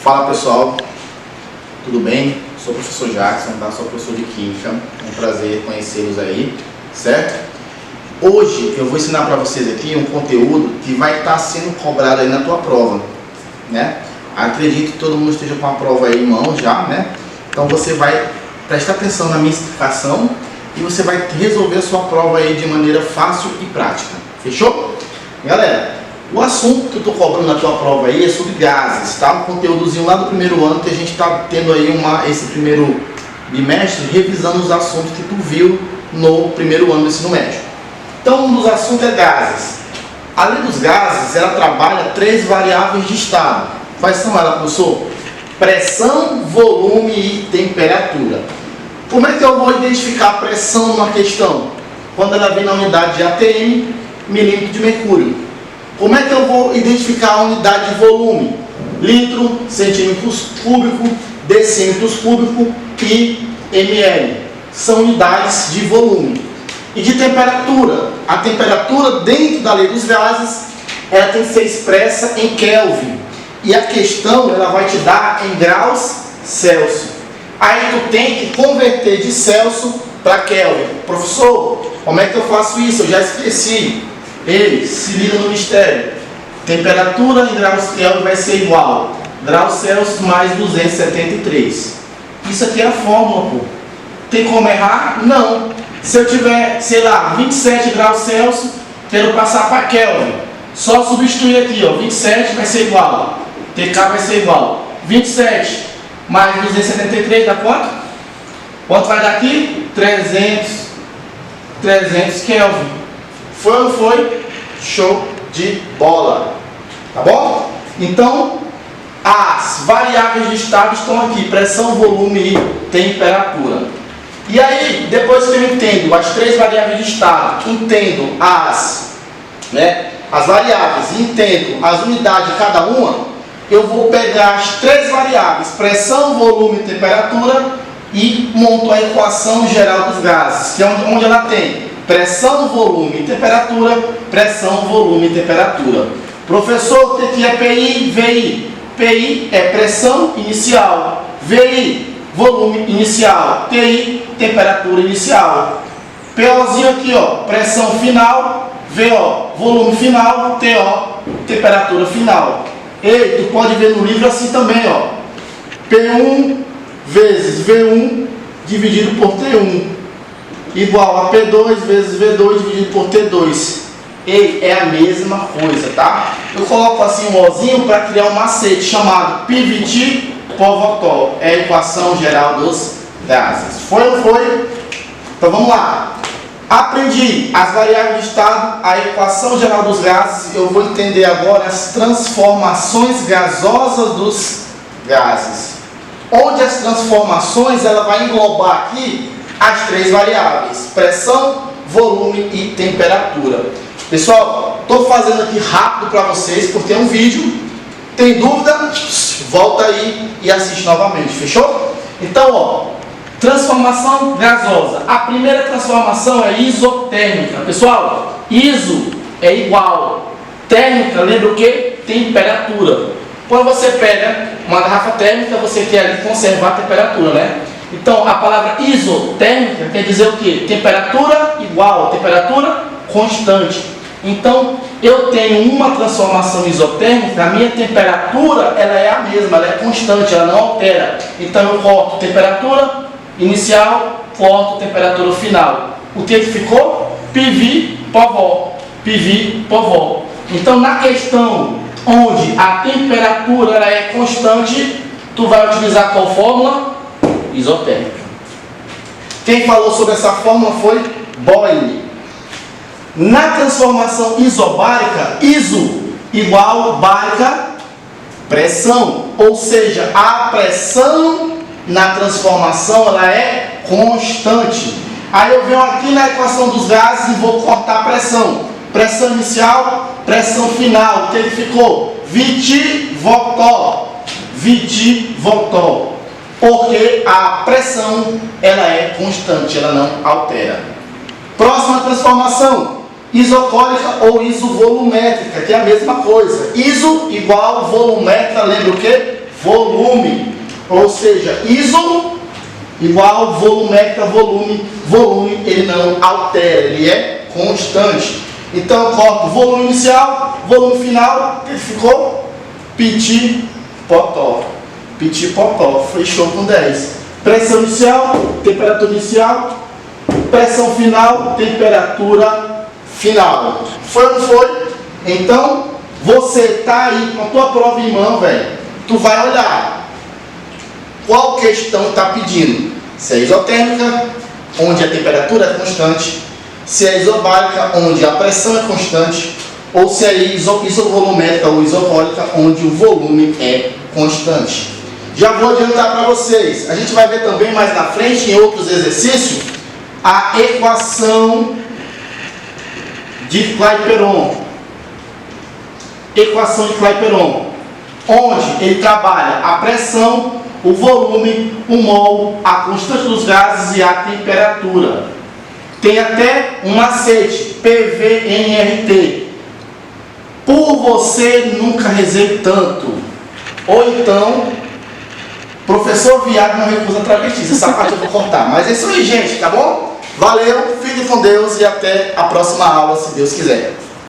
Fala pessoal, tudo bem? Sou o professor Jackson, tá? Sou professor de Química, é um prazer conhecê-los aí, certo? Hoje eu vou ensinar para vocês aqui um conteúdo que vai estar sendo cobrado aí na tua prova, né? Acredito que todo mundo esteja com a prova aí em mão já, né? Então você vai prestar atenção na minha explicação e você vai resolver a sua prova aí de maneira fácil e prática, fechou? Galera, o assunto que eu estou cobrando na tua prova aí é sobre gases, tá? Um conteúdozinho lá do primeiro ano que a gente está tendo aí esse primeiro bimestre revisando os assuntos que tu viu no primeiro ano do ensino médio. Então, um dos assuntos é gases. A lei dos gases, ela trabalha 3 variáveis de estado. Quais são elas, professor? Pressão, volume e temperatura. Como é que eu vou identificar a pressão numa questão? Quando ela vem na unidade de atm, milímetro de mercúrio. Como é que eu vou identificar a unidade de volume? Litro, centímetros cúbicos, decímetros cúbicos e ml. São unidades de volume. E de temperatura. A temperatura dentro da lei dos gases, ela tem que ser expressa em Kelvin. E a questão, ela vai te dar em graus Celsius. Aí tu tem que converter de Celsius para Kelvin. Professor, como é que eu faço isso? Eu já esqueci. Ei, se liga no mistério. Temperatura em graus Kelvin vai ser igual graus Celsius mais 273. Isso aqui é a fórmula, pô. Tem como errar? Não. Se eu tiver, sei lá, 27 graus Celsius, quero passar para Kelvin. Só substituir aqui, ó. 27 vai ser igual. TK vai ser igual. 27 mais 273 dá quanto? Quanto vai dar aqui? 300 Kelvin. Foi ou não foi? Show de bola. Tá bom? Então, as variáveis de estado estão aqui. Pressão, volume e temperatura. E aí, depois que eu entendo as 3 variáveis de estado, entendo as variáveis e entendo as unidades de cada uma, eu vou pegar as 3 variáveis, pressão, volume e temperatura, e monto a equação geral dos gases, que é onde ela tem pressão, volume e temperatura, pressão, volume e temperatura. Professor, o que é PI? VI. PI é pressão inicial, VI, volume inicial, TI, temperatura inicial. POzinho aqui, ó, pressão final, VO, volume final, TO, temperatura final. E tu pode ver no livro assim também, ó. P1 vezes V1 dividido por T1 igual a P2 vezes V2 dividido por T2. E é a mesma coisa, tá? Eu coloco assim um Ozinho para criar um macete chamado PVT Povotol. É a equação geral dos gases. Foi ou não foi? Então vamos lá. Aprendi as variáveis de estado, a equação geral dos gases. Eu vou entender agora as transformações gasosas dos gases. Onde as transformações ela vai englobar aqui as 3 variáveis, pressão, volume e temperatura. Pessoal, estou fazendo aqui rápido para vocês porque é um vídeo. Tem dúvida? Volta aí e assiste novamente, fechou? Então, ó, transformação gasosa. A primeira transformação é isotérmica. Pessoal, iso é igual. Térmica, lembra o que? Temperatura. Quando você pega uma garrafa térmica, você quer ali conservar a temperatura, né? Então, a palavra isotérmica quer dizer o quê? Temperatura igual, temperatura constante. Então, eu tenho uma transformação isotérmica, a minha temperatura ela é a mesma, ela é constante, ela não altera. Então, eu corto temperatura inicial, corto temperatura final. O que ficou? PV, povol. PV, povol. Então, na questão onde a temperatura ela é constante, tu vai utilizar qual fórmula? Isotérmica. Quem falou sobre essa fórmula foi Boyle. Na transformação isobárica, iso igual bárica, pressão. Ou seja, a pressão na transformação ela é constante. Aí eu venho aqui na equação dos gases e vou cortar a pressão. Pressão inicial, pressão final. O que ficou? Vitivotol. Vitivotol. Porque a pressão ela é constante, ela não altera. Próxima transformação, isocórica ou isovolumétrica, que é a mesma coisa. Iso igual volumétrica, lembra o que? volume. Ou seja, ISO igual volumétrica, volume. Volume ele não altera, ele é constante. Então eu corto volume inicial, volume final, ele ficou Petit Potó. Petit Potó, fechou com 10. Pressão inicial, temperatura inicial, pressão final, temperatura final. Foi ou não foi? Então, você tá aí com a tua prova em mão, velho. Tu vai olhar qual questão está pedindo. Se é isotérmica, onde a temperatura é constante. Se é isobárica, onde a pressão é constante. Ou se é isovolumétrica ou isocólica, onde o volume é constante. Já vou adiantar para vocês. A gente vai ver também mais na frente, em outros exercícios, a equação de Clapeyron. Equação de Clapeyron, onde ele trabalha a pressão, o volume, o mol, a constante dos gases e a temperatura. Tem até um macete, PVNRT. Por você nunca rezei tanto. Ou então, professor viado não recusa travestista. Essa parte eu vou cortar. Mas é isso aí, gente, tá bom? Valeu, fiquem com Deus e até a próxima aula, se Deus quiser.